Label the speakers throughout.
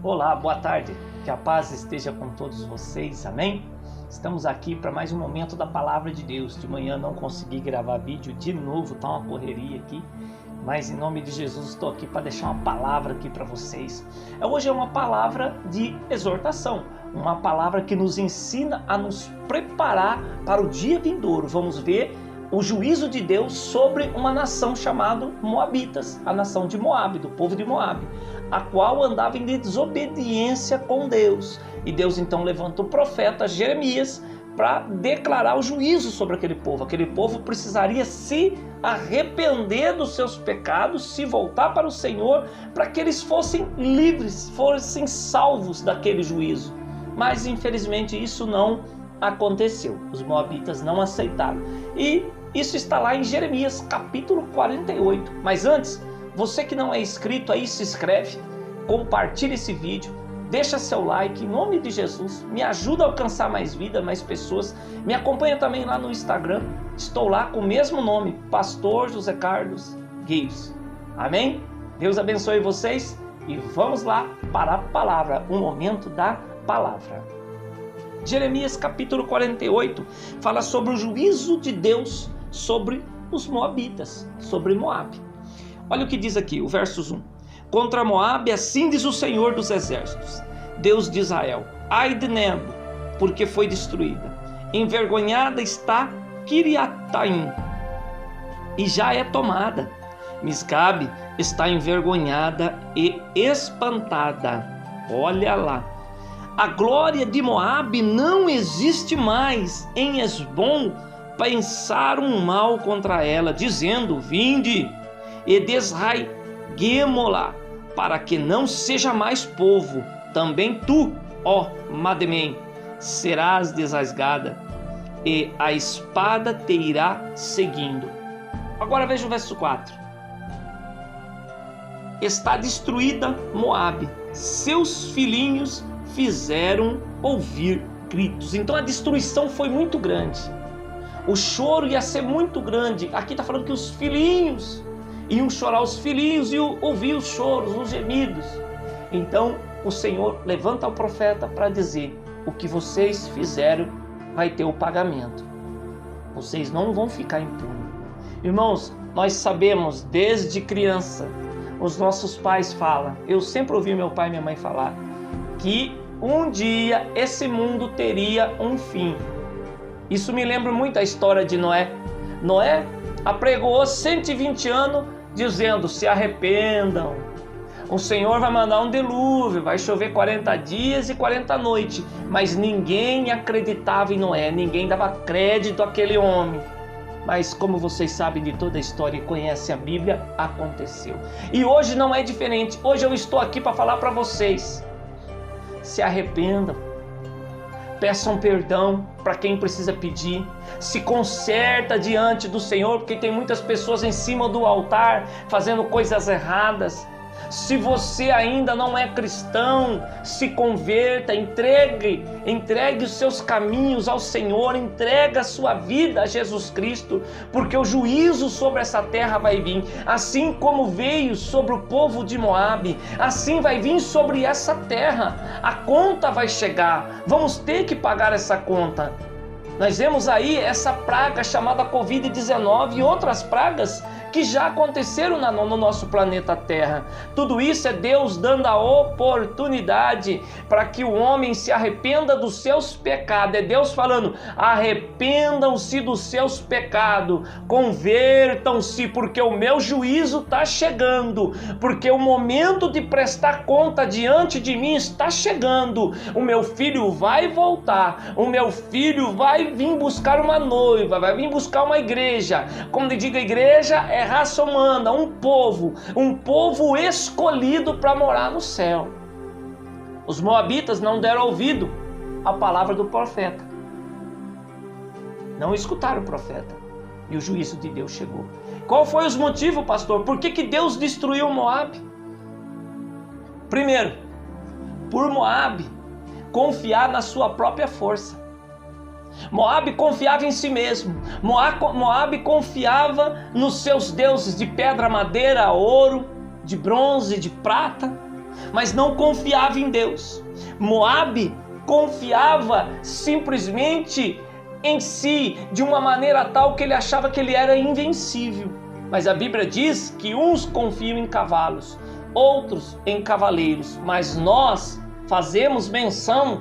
Speaker 1: Olá, boa tarde, que a paz esteja com todos vocês, amém? Estamos aqui para mais um momento da Palavra de Deus. De manhã não consegui gravar vídeo de novo, tá uma correria aqui, mas em nome de Jesus estou aqui para deixar uma palavra aqui para vocês. Hoje é uma palavra de exortação, uma palavra que nos ensina a nos preparar para o dia vindouro. Vamos ver o juízo de Deus sobre uma nação chamada Moabitas, a nação de Moabe, do povo de Moabe, a qual andava em desobediência com Deus. E Deus então levanta o profeta Jeremias para declarar o juízo sobre aquele povo. Aquele povo precisaria se arrepender dos seus pecados, se voltar para o Senhor, para que eles fossem livres, fossem salvos daquele juízo. Mas infelizmente isso não aconteceu. Os moabitas não aceitaram. E isso está lá em Jeremias capítulo 48. Mas antes, você que não é inscrito aí, se inscreve, compartilha esse vídeo, deixa seu like, em nome de Jesus, me ajuda a alcançar mais vida, mais pessoas. Me acompanha também lá no Instagram, estou lá com o mesmo nome, Pastor José Carlos Gueiros. Amém? Deus abençoe vocês e vamos lá para a palavra, o momento da palavra. Jeremias capítulo 48 fala sobre o juízo de Deus sobre os moabitas, sobre Moabe. Olha o que diz aqui, o versos 1. Contra Moabe, assim diz o Senhor dos Exércitos, Deus de Israel: ai de Nebo, porque foi destruída. Envergonhada está Kiriataim, e já é tomada. Misgabe está envergonhada e espantada. Olha lá. A glória de Moabe não existe mais. Em Esbom pensaram mal contra ela, dizendo: vinde e desarraiguemo-la, para que não seja mais povo. Também tu, ó Madmen, serás desrasgada, e a espada te irá seguindo. Agora veja o verso 4. Está destruída Moabe, seus filhinhos fizeram ouvir gritos. Então a destruição foi muito grande. O choro ia ser muito grande. Aqui está falando que os filhinhos iam chorar, os filhinhos iam ouvir os choros, os gemidos. Então o Senhor levanta o profeta para dizer: o que vocês fizeram vai ter o pagamento. Vocês não vão ficar impunes. Irmãos, nós sabemos desde criança, os nossos pais falam, eu sempre ouvi meu pai e minha mãe falar, que um dia esse mundo teria um fim. Isso me lembra muito a história de Noé. Noé apregoou 120 anos dizendo: se arrependam, o Senhor vai mandar um dilúvio, vai chover 40 dias e 40 noites. Mas ninguém acreditava em Noé, ninguém dava crédito àquele homem. Mas como vocês sabem de toda a história e conhecem a Bíblia, aconteceu. E hoje não é diferente. Hoje eu estou aqui para falar para vocês: se arrependam, peçam perdão para quem precisa pedir, se conserta diante do Senhor, porque tem muitas pessoas em cima do altar fazendo coisas erradas. Se você ainda não é cristão, se converta, entregue os seus caminhos ao Senhor, entregue a sua vida a Jesus Cristo, porque o juízo sobre essa terra vai vir, assim como veio sobre o povo de Moabe, assim vai vir sobre essa terra. A conta vai chegar, vamos ter que pagar essa conta. Nós vemos aí essa praga chamada Covid-19 e outras pragas que já aconteceram no nosso planeta Terra. Tudo isso é Deus dando a oportunidade para que o homem se arrependa dos seus pecados. É Deus falando: arrependam-se dos seus pecados, convertam-se, porque o meu juízo está chegando, porque o momento de prestar conta diante de mim está chegando. O meu filho vai voltar, o meu filho vai vir buscar uma noiva, vai vir buscar uma igreja. Quando eu digo igreja, é raça humana, um povo escolhido para morar no céu. Os moabitas não deram ouvido à palavra do profeta, não escutaram o profeta, e o juízo de Deus chegou. Qual foi os motivos, pastor? Por que Deus destruiu Moabe? Primeiro, por Moabe confiar na sua própria força. Moabe confiava em si mesmo. Moabe confiava nos seus deuses de pedra, madeira, ouro, de bronze, de prata. mas não confiava em Deus. Moabe confiava simplesmente em si, de uma maneira tal que ele achava que ele era invencível. Mas a Bíblia diz que uns confiam em cavalos, outros em cavaleiros, mas nós fazemos menção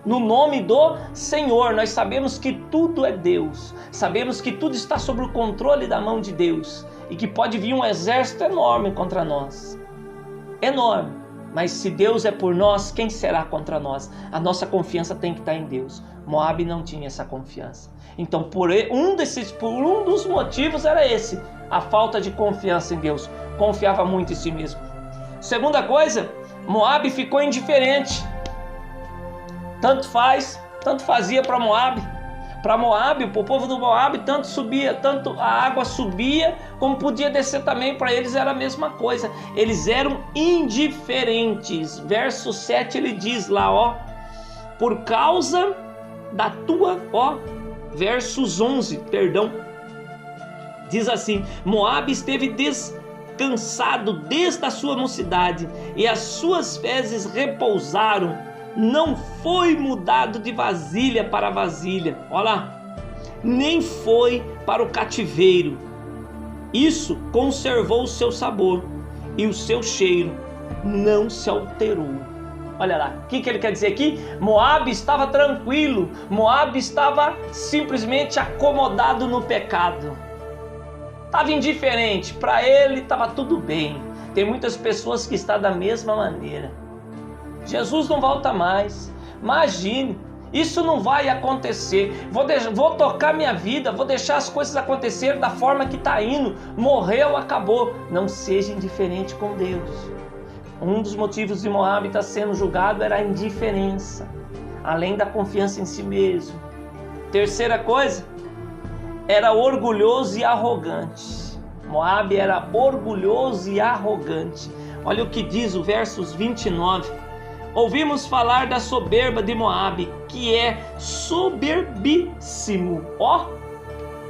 Speaker 1: no nome do Senhor. Nós sabemos que tudo é Deus, sabemos que tudo está sob o controle da mão de Deus e que pode vir um exército enorme contra nós, enorme. Mas se Deus é por nós, quem será contra nós? A nossa confiança tem que estar em Deus. Moabe não tinha essa confiança. Então, por um dos motivos era esse, a falta de confiança em Deus. Confiava muito em si mesmo. Segunda coisa, Moabe ficou indiferente. Tanto fazia para Moabe. Para Moabe, o povo do Moabe, tanto a água subia, como podia descer também, para eles era a mesma coisa. Eles eram indiferentes. Verso 7 ele diz lá, por causa da tua, versos 11, diz assim: Moabe esteve descansado desde a sua mocidade, e as suas fezes repousaram. Não foi mudado de vasilha para vasilha, olha lá, nem foi para o cativeiro. Isso conservou o seu sabor, e o seu cheiro não se alterou. Olha lá, o que ele quer dizer aqui? Moabe estava tranquilo, Moabe estava simplesmente acomodado no pecado, estava indiferente, para ele estava tudo bem. Tem muitas pessoas que estão da mesma maneira. Jesus não volta mais, imagine, isso não vai acontecer, vou tocar minha vida, vou deixar as coisas acontecerem da forma que está indo, morreu, acabou. Não seja indiferente com Deus. Um dos motivos de Moabe estar sendo julgado era a indiferença, além da confiança em si mesmo. Terceira coisa, era orgulhoso e arrogante. Moabe era orgulhoso e arrogante. Olha o que diz o versos 29. Ouvimos falar da soberba de Moabe, que é soberbíssimo,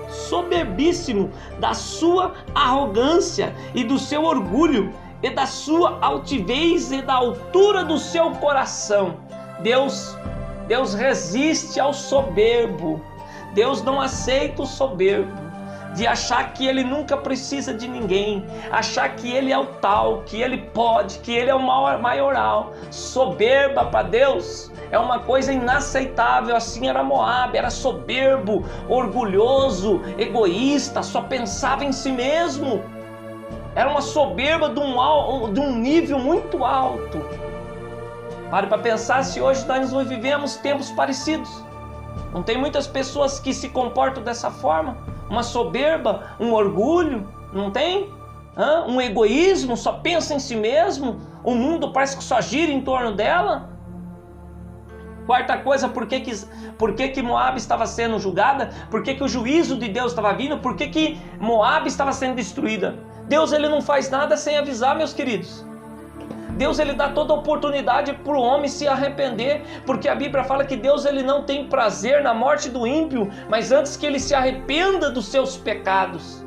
Speaker 1: soberbíssimo, da sua arrogância e do seu orgulho, e da sua altivez e da altura do seu coração. Deus resiste ao soberbo. Deus não aceita o soberbo, de achar que ele nunca precisa de ninguém, achar que ele é o tal, que ele pode, que ele é o maioral. Soberba para Deus é uma coisa inaceitável. Assim era Moabe, era soberbo, orgulhoso, egoísta, só pensava em si mesmo. Era uma soberba de um nível muito alto. Pare para pensar se hoje nós vivemos tempos parecidos. Não tem muitas pessoas que se comportam dessa forma? Uma soberba, um orgulho, não tem? Um egoísmo, só pensa em si mesmo, o mundo parece que só gira em torno dela. Quarta coisa, por que Moabe estava sendo julgada? Por que o juízo de Deus estava vindo? Por que Moabe estava sendo destruída? Deus ele não faz nada sem avisar, meus queridos. Deus ele dá toda a oportunidade para o homem se arrepender, porque a Bíblia fala que Deus ele não tem prazer na morte do ímpio, mas antes que ele se arrependa dos seus pecados.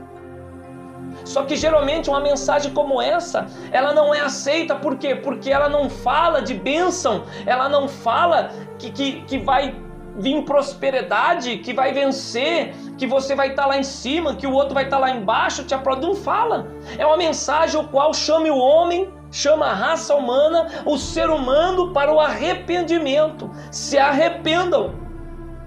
Speaker 1: Só que geralmente uma mensagem como essa, ela não é aceita, por quê? Porque ela não fala de bênção, ela não fala que vai vir prosperidade, que vai vencer, que você vai estar lá em cima, que o outro vai estar lá embaixo, te aplaudir. Não fala. É uma mensagem o qual chama o homem, chama a raça humana, o ser humano para o arrependimento. Se arrependam,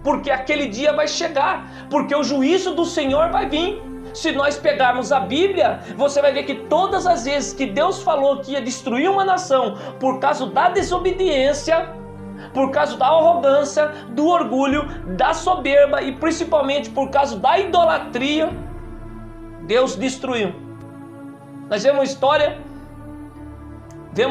Speaker 1: porque aquele dia vai chegar, porque o juízo do Senhor vai vir. Se nós pegarmos a Bíblia, você vai ver que todas as vezes que Deus falou que ia destruir uma nação por causa da desobediência, por causa da arrogância, do orgulho, da soberba e principalmente por causa da idolatria, Deus destruiu. Nós vemos uma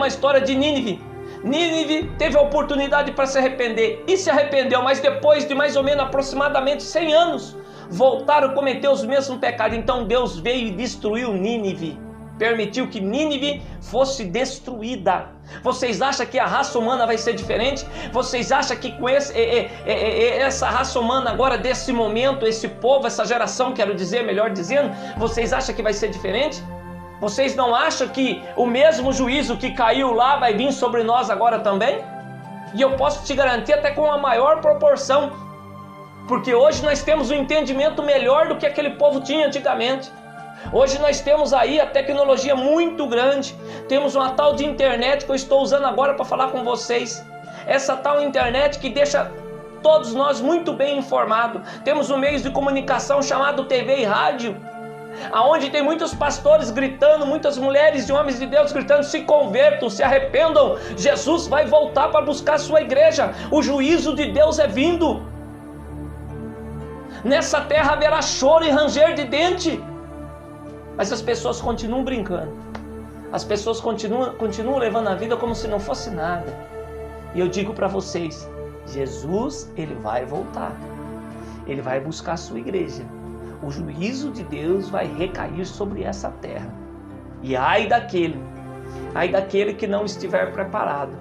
Speaker 1: história de Nínive. Nínive teve a oportunidade para se arrepender e se arrependeu, mas depois de mais ou menos aproximadamente 100 anos, voltaram a cometer os mesmos pecados. Então Deus veio e destruiu Nínive, permitiu que Nínive fosse destruída. Vocês acham que a raça humana vai ser diferente? Vocês acham que com essa raça humana agora, desse momento, esse povo, essa geração, quero dizer, melhor dizendo, vocês acham que vai ser diferente? Vocês não acham que o mesmo juízo que caiu lá vai vir sobre nós agora também? E eu posso te garantir até com uma maior proporção, porque hoje nós temos um entendimento melhor do que aquele povo tinha antigamente. Hoje nós temos aí a tecnologia muito grande, temos uma tal de internet que eu estou usando agora para falar com vocês. Essa tal internet que deixa todos nós muito bem informados. Temos um meio de comunicação chamado TV e rádio, aonde tem muitos pastores gritando, muitas mulheres e homens de Deus gritando: se convertam, se arrependam, Jesus vai voltar para buscar a sua igreja, o juízo de Deus é vindo. Nessa terra haverá choro e ranger de dente. Mas as pessoas continuam brincando, as pessoas continuam levando a vida como se não fosse nada. E eu digo para vocês, Jesus, ele vai voltar, ele vai buscar a sua igreja. O juízo de Deus vai recair sobre essa terra. E ai daquele que não estiver preparado,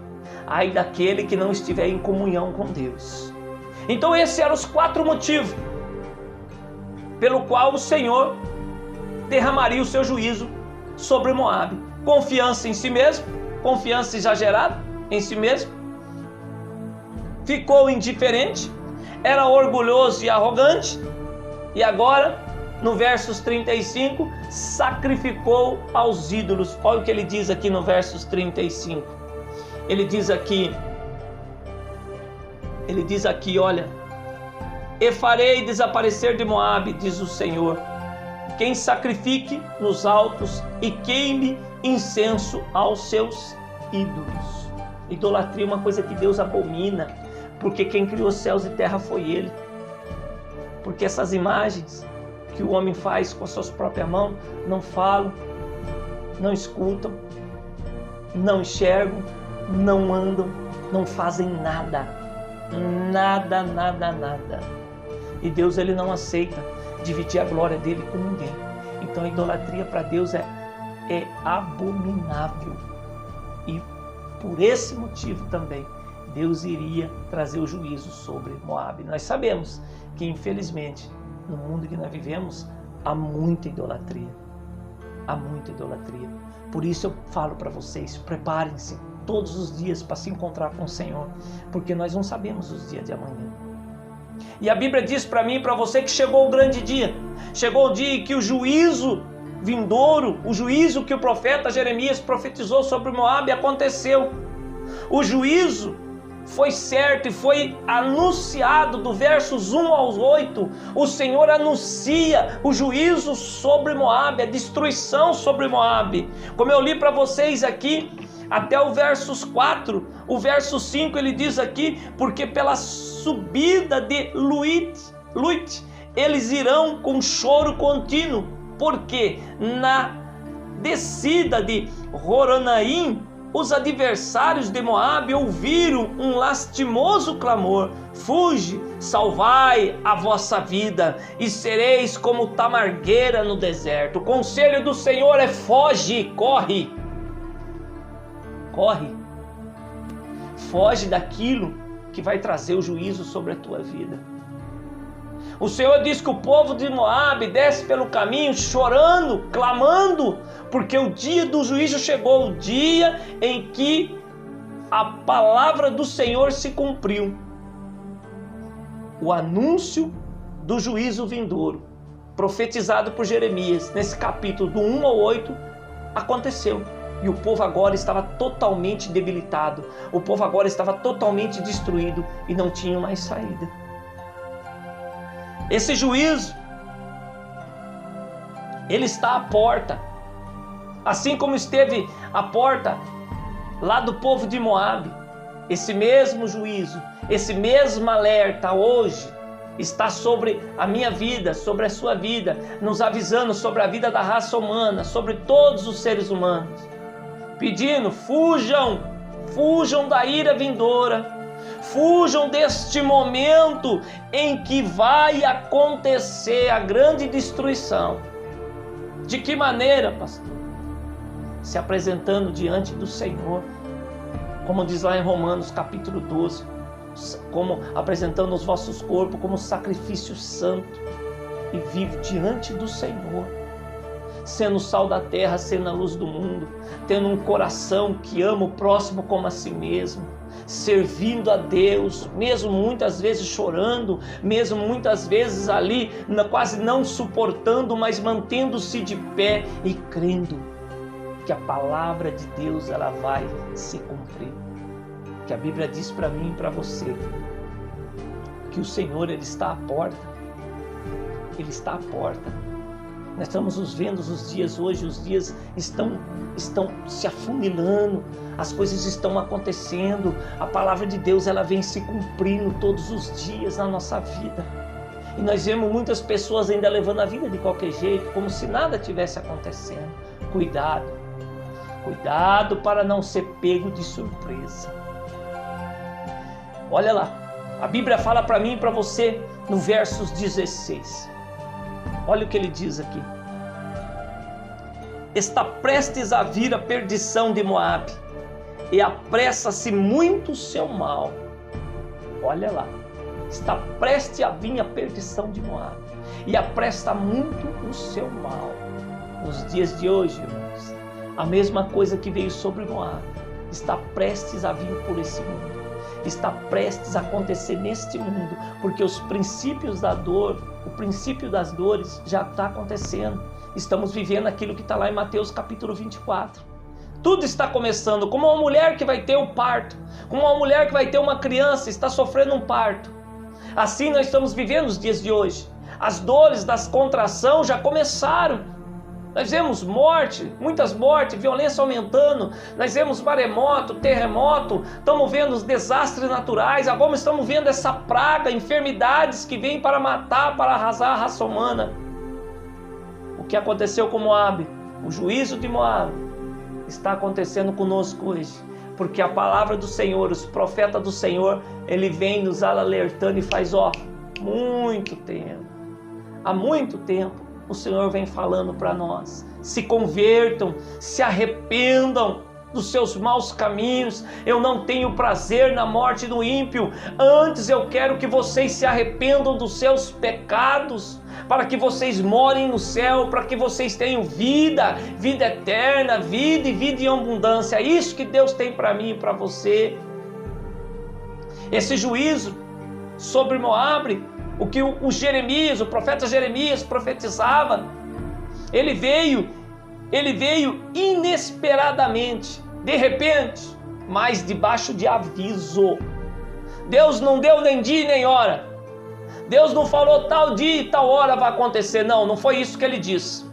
Speaker 1: ai daquele que não estiver em comunhão com Deus. Então esses eram os 4 motivos pelo qual o Senhor derramaria o seu juízo sobre Moabe. Confiança em si mesmo, confiança exagerada em si mesmo, ficou indiferente, era orgulhoso e arrogante, e agora, no versos 35, sacrificou aos ídolos. Olha o que ele diz aqui no versos 35. Ele diz aqui, olha: e farei desaparecer de Moabe, diz o Senhor, quem sacrifique nos altos e queime incenso aos seus ídolos. Idolatria é uma coisa que Deus abomina, porque quem criou céus e terra foi Ele. Porque essas imagens que o homem faz com as suas próprias mãos não falam, não escutam, não enxergam, não andam, não fazem nada. Nada. E Deus, ele não aceita dividir a glória dele com ninguém. Então a idolatria para Deus é abominável. E por esse motivo também Deus iria trazer o juízo sobre Moabe. Nós sabemos que, infelizmente, no mundo que nós vivemos, há muita idolatria. Há muita idolatria. Por isso eu falo para vocês, preparem-se todos os dias para se encontrar com o Senhor, porque nós não sabemos os dias de amanhã. E a Bíblia diz para mim e para você que chegou o grande dia. Chegou o dia em que o juízo vindouro, o juízo que o profeta Jeremias profetizou sobre Moabe aconteceu. O juízo foi certo e foi anunciado do versos 1 aos 8. O Senhor anuncia o juízo sobre Moabe, a destruição sobre Moabe. Como eu li para vocês aqui, até o versos 4, o verso 5 ele diz aqui: porque pela subida de Luit eles irão com choro contínuo, porque na descida de Horonaim os adversários de Moabe ouviram um lastimoso clamor: fuge, salvai a vossa vida, e sereis como tamargueira no deserto. O conselho do Senhor é: foge, corre. Foge daquilo que vai trazer o juízo sobre a tua vida. O Senhor diz que o povo de Moabe desce pelo caminho chorando, clamando, porque o dia do juízo chegou, o dia em que a palavra do Senhor se cumpriu. O anúncio do juízo vindouro, profetizado por Jeremias, nesse capítulo do 1 ao 8, aconteceu. E o povo agora estava totalmente debilitado, o povo agora estava totalmente destruído e não tinha mais saída. Esse juízo, ele está à porta, assim como esteve à porta lá do povo de Moabe. Esse mesmo juízo, esse mesmo alerta hoje está sobre a minha vida, sobre a sua vida, nos avisando sobre a vida da raça humana, sobre todos os seres humanos, pedindo: fujam da ira vindoura, fujam deste momento em que vai acontecer a grande destruição. De que maneira, pastor? Se apresentando diante do Senhor, como diz lá em Romanos capítulo 12, como apresentando os vossos corpos como sacrifício santo e vivo diante do Senhor. sendo o sal da terra, sendo a luz do mundo, tendo um coração que ama o próximo como a si mesmo, servindo a Deus, mesmo muitas vezes chorando, mesmo muitas vezes ali quase não suportando, mas mantendo-se de pé e crendo que a palavra de Deus ela vai se cumprir. Que a Bíblia diz para mim e para você que o Senhor ele está à porta. Ele está à porta. Nós estamos nos vendo os dias hoje, os dias estão se afunilando, as coisas estão acontecendo, a palavra de Deus ela vem se cumprindo todos os dias na nossa vida. E nós vemos muitas pessoas ainda levando a vida de qualquer jeito, como se nada tivesse acontecendo. Cuidado para não ser pego de surpresa. Olha lá, a Bíblia fala para mim e para você no versos 16. Olha o que ele diz aqui. Está prestes a vir a perdição de Moabe, e apressa-se muito o seu mal. Olha lá. Está prestes a vir a perdição de Moabe, e apressa muito o seu mal. Nos dias de hoje, irmãos, a mesma coisa que veio sobre Moabe está prestes a vir por esse mundo. Está prestes a acontecer neste mundo, porque os princípios da dor, o princípio das dores já está acontecendo. Estamos vivendo aquilo que está lá em Mateus capítulo 24. Tudo está começando, como uma mulher que vai ter um parto, como uma mulher que vai ter uma criança, está sofrendo um parto. Assim nós estamos vivendo os dias de hoje. As dores das contrações já começaram. Nós vemos morte, muitas mortes, violência aumentando, nós vemos maremoto, terremoto, estamos vendo os desastres naturais, agora estamos vendo essa praga, enfermidades que vêm para matar, para arrasar a raça humana. O que aconteceu com Moabe, o juízo de Moabe, está acontecendo conosco hoje, porque a palavra do Senhor, os profetas do Senhor, ele vem nos alertando e faz, muito tempo, há muito tempo, o Senhor vem falando para nós, se convertam, se arrependam dos seus maus caminhos. Eu não tenho prazer na morte do ímpio, antes eu quero que vocês se arrependam dos seus pecados, para que vocês morem no céu, para que vocês tenham vida, vida eterna, vida e vida em abundância. É isso que Deus tem para mim e para você. Esse juízo sobre Moabe, o que o profeta Jeremias profetizava, ele veio inesperadamente, de repente, mas debaixo de aviso. Deus não deu nem dia nem hora. Deus não falou tal dia e tal hora vai acontecer. Não foi isso que ele disse.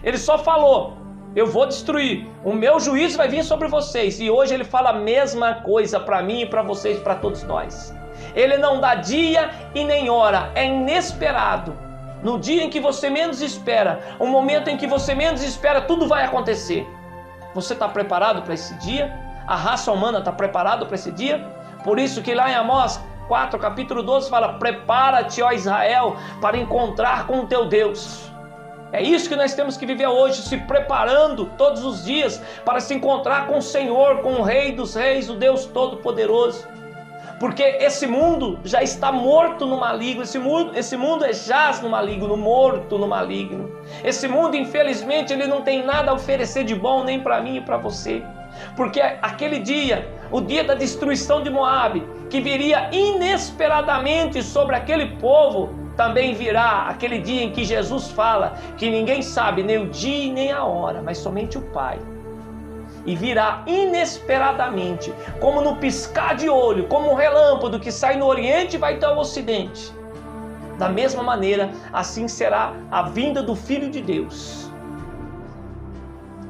Speaker 1: Ele só falou, eu vou destruir, o meu juízo vai vir sobre vocês. E hoje ele fala a mesma coisa para mim e para vocês, para todos nós. Ele não dá dia e nem hora, é inesperado. No dia em que você menos espera, o momento em que você menos espera, tudo vai acontecer. Você está preparado para esse dia? A raça humana está preparada para esse dia? Por isso que lá em Amós 4, capítulo 12, fala, prepara-te, ó Israel, para encontrar com o teu Deus. É isso que nós temos que viver hoje, se preparando todos os dias para se encontrar com o Senhor, com o Rei dos Reis, o Deus Todo-Poderoso. Porque esse mundo já está morto no maligno, esse mundo jaz no maligno, morto no maligno. Esse mundo, infelizmente, ele não tem nada a oferecer de bom nem para mim e para você. Porque aquele dia, o dia da destruição de Moabe, que viria inesperadamente sobre aquele povo, também virá aquele dia em que Jesus fala que ninguém sabe nem o dia e nem a hora, mas somente o Pai. E virá inesperadamente, como no piscar de olho, como um relâmpago que sai no Oriente e vai até o Ocidente. Da mesma maneira, assim será a vinda do Filho de Deus.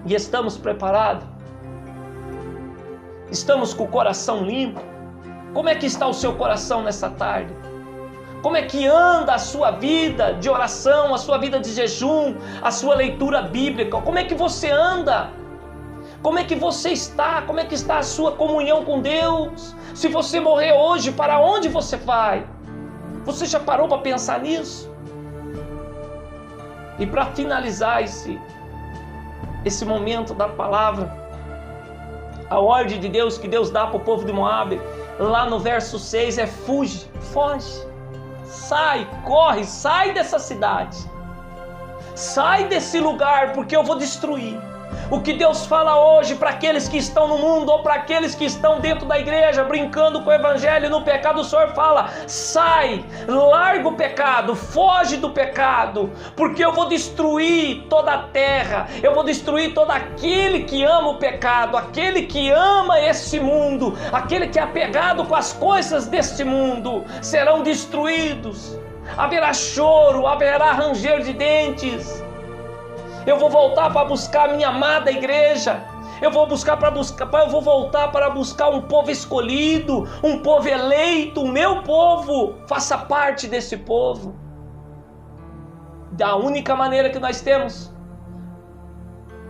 Speaker 1: E estamos preparados? Estamos com o coração limpo? Como é que está o seu coração nessa tarde? Como é que anda a sua vida de oração, a sua vida de jejum, a sua leitura bíblica? Como é que você anda? Como é que você está? Como é que está a sua comunhão com Deus? Se você morrer hoje, para onde você vai? Você já parou para pensar nisso? E para finalizar esse momento da palavra, a ordem de Deus que Deus dá para o povo de Moabe, lá no verso 6 é foge, sai, corre, sai dessa cidade. sai desse lugar, porque eu vou destruir. O que Deus fala hoje para aqueles que estão no mundo ou para aqueles que estão dentro da igreja brincando com o evangelho no pecado, o Senhor fala: sai, larga o pecado, foge do pecado, porque eu vou destruir toda a terra, eu vou destruir todo aquele que ama o pecado, aquele que ama esse mundo, aquele que é apegado com as coisas deste mundo, serão destruídos. Haverá choro, haverá ranger de dentes. Eu vou voltar para buscar a minha amada igreja. Eu vou voltar para buscar um povo escolhido, um povo eleito, o meu povo. Faça parte desse povo. Da única maneira que nós temos,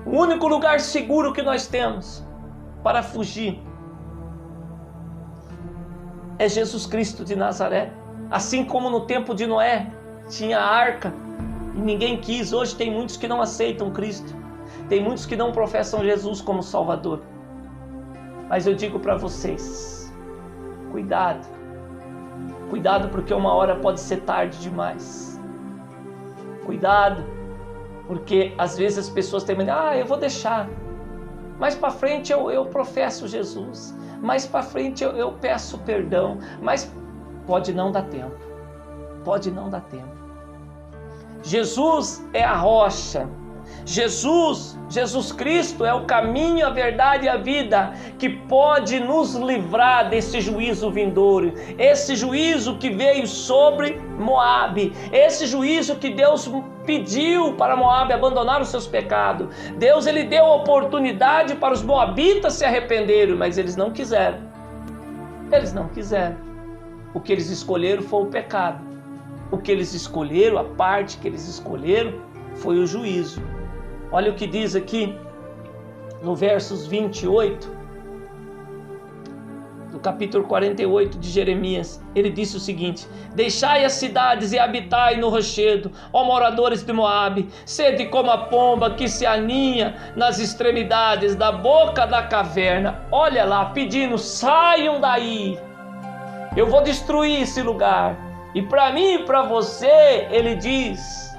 Speaker 1: o único lugar seguro que nós temos para fugir é Jesus Cristo de Nazaré. Assim como no tempo de Noé tinha a arca e ninguém quis, hoje tem muitos que não aceitam Cristo, tem muitos que não professam Jesus como Salvador. Mas eu digo para vocês, cuidado, porque uma hora pode ser tarde demais. Cuidado, porque às vezes as pessoas têm medo, eu vou deixar, mais para frente eu professo Jesus, mais para frente eu peço perdão, mas pode não dar tempo, Jesus é a rocha, Jesus Cristo é o caminho, a verdade e a vida, que pode nos livrar desse juízo vindouro, esse juízo que veio sobre Moabe, esse juízo que Deus pediu para Moabe abandonar os seus pecados. Deus, ele deu a oportunidade para os moabitas se arrependerem, mas eles não quiseram. O que eles escolheram foi o pecado. O que eles escolheram, a parte que eles escolheram, foi o juízo. Olha o que diz aqui no versos 28 do capítulo 48 de Jeremias. Ele disse o seguinte: deixai as cidades e habitai no rochedo, ó moradores de Moabe, sede como a pomba que se aninha nas extremidades da boca da caverna. Olha lá, pedindo: saiam daí, eu vou destruir esse lugar. E para mim e para você, ele diz,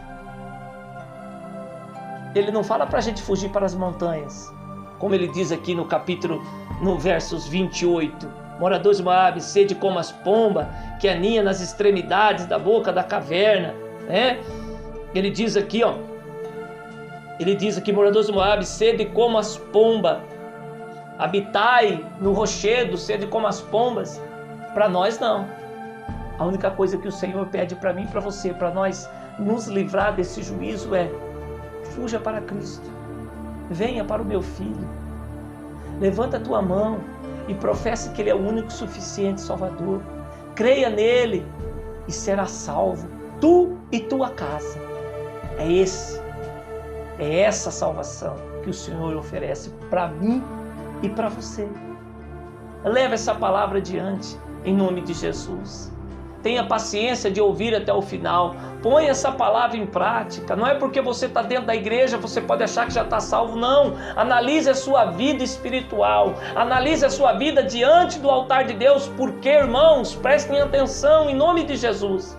Speaker 1: ele não fala para a gente fugir para as montanhas, como ele diz aqui no versos 28, moradores de Moabe, sede como as pombas que aninha nas extremidades da boca da caverna, né? Ele diz aqui, moradores de Moabe, sede como as pombas, habitai no rochedo, sede como as pombas. Para nós não. A única coisa que o Senhor pede para mim e para você, para nós nos livrar desse juízo, é: fuja para Cristo, venha para o meu Filho, levanta a tua mão e professe que Ele é o único suficiente Salvador, creia nele e será salvo, tu e tua casa. É essa salvação que o Senhor oferece para mim e para você. Leva essa palavra adiante em nome de Jesus. Tenha paciência de ouvir até o final. Põe essa palavra em prática. Não é porque você está dentro da igreja, você pode achar que já está salvo. Não. Analise a sua vida espiritual. Analise a sua vida diante do altar de Deus. Porque, irmãos, prestem atenção em nome de Jesus.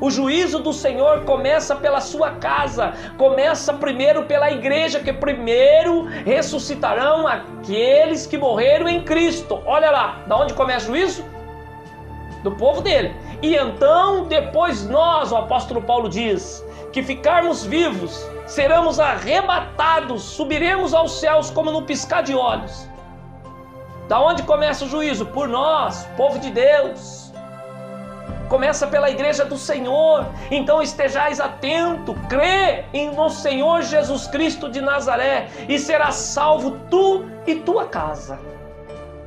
Speaker 1: O juízo do Senhor começa pela sua casa. Começa primeiro pela igreja, que primeiro ressuscitarão aqueles que morreram em Cristo. Olha lá, da onde começa o juízo? Do povo dele. E então depois nós, o apóstolo Paulo diz, que ficarmos vivos, seremos arrebatados, subiremos aos céus como no piscar de olhos. Da onde começa o juízo? Por nós, povo de Deus. Começa pela igreja do Senhor. Então estejais atento, crê no Senhor Jesus Cristo de Nazaré e serás salvo tu e tua casa.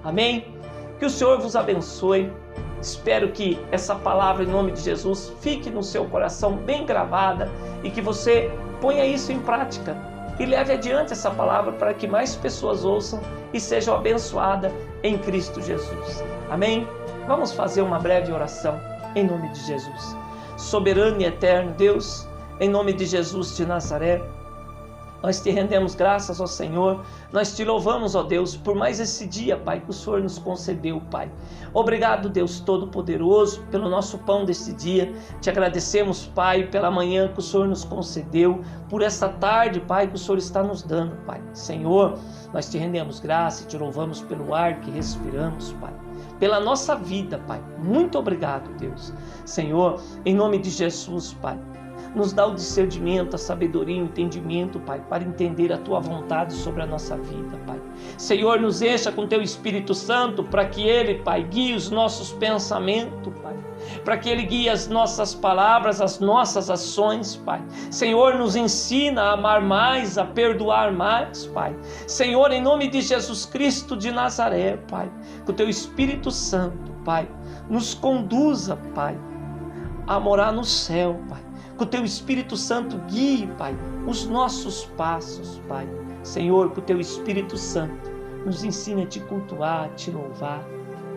Speaker 1: Amém? Que o Senhor vos abençoe. Espero que essa palavra em nome de Jesus fique no seu coração bem gravada e que você ponha isso em prática e leve adiante essa palavra para que mais pessoas ouçam e sejam abençoadas em Cristo Jesus. Amém? Vamos fazer uma breve oração em nome de Jesus. Soberano e eterno Deus, em nome de Jesus de Nazaré, Nós te rendemos graças, ó Senhor. Nós te louvamos, ó Deus, por mais esse dia, Pai, que o Senhor nos concedeu, Pai. Obrigado, Deus Todo-Poderoso, pelo nosso pão deste dia. Te agradecemos, Pai, pela manhã que o Senhor nos concedeu, por essa tarde, Pai, que o Senhor está nos dando, Pai. Senhor, nós te rendemos graça e te louvamos pelo ar que respiramos, Pai. Pela nossa vida, Pai. Muito obrigado, Deus. Senhor, em nome de Jesus, Pai. Nos dá o discernimento, a sabedoria e o entendimento, Pai, para entender a Tua vontade sobre a nossa vida, Pai. Senhor, nos encha com Teu Espírito Santo para que Ele, Pai, guie os nossos pensamentos, Pai. Para que Ele guie as nossas palavras, as nossas ações, Pai. Senhor, nos ensina a amar mais, a perdoar mais, Pai. Senhor, em nome de Jesus Cristo de Nazaré, Pai, que o Teu Espírito Santo, Pai, nos conduza, Pai, a morar no céu, Pai. Que o Teu Espírito Santo guie, Pai, os nossos passos, Pai. Senhor, que o Teu Espírito Santo nos ensine a Te cultuar, a Te louvar,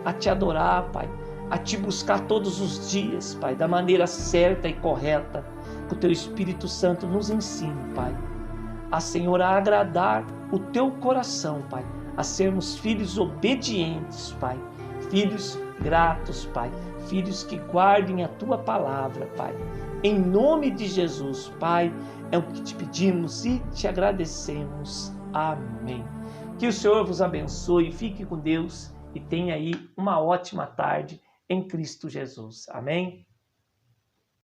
Speaker 1: a Te adorar, Pai, a Te buscar todos os dias, Pai, da maneira certa e correta. Que o Teu Espírito Santo nos ensine, Pai, a, Senhor, a agradar o Teu coração, Pai, a sermos filhos obedientes, Pai, filhos gratos, Pai, filhos que guardem a Tua palavra, Pai. Em nome de Jesus, Pai, é o que te pedimos e te agradecemos. Amém. Que o Senhor vos abençoe, fique com Deus e tenha aí uma ótima tarde em Cristo Jesus. Amém.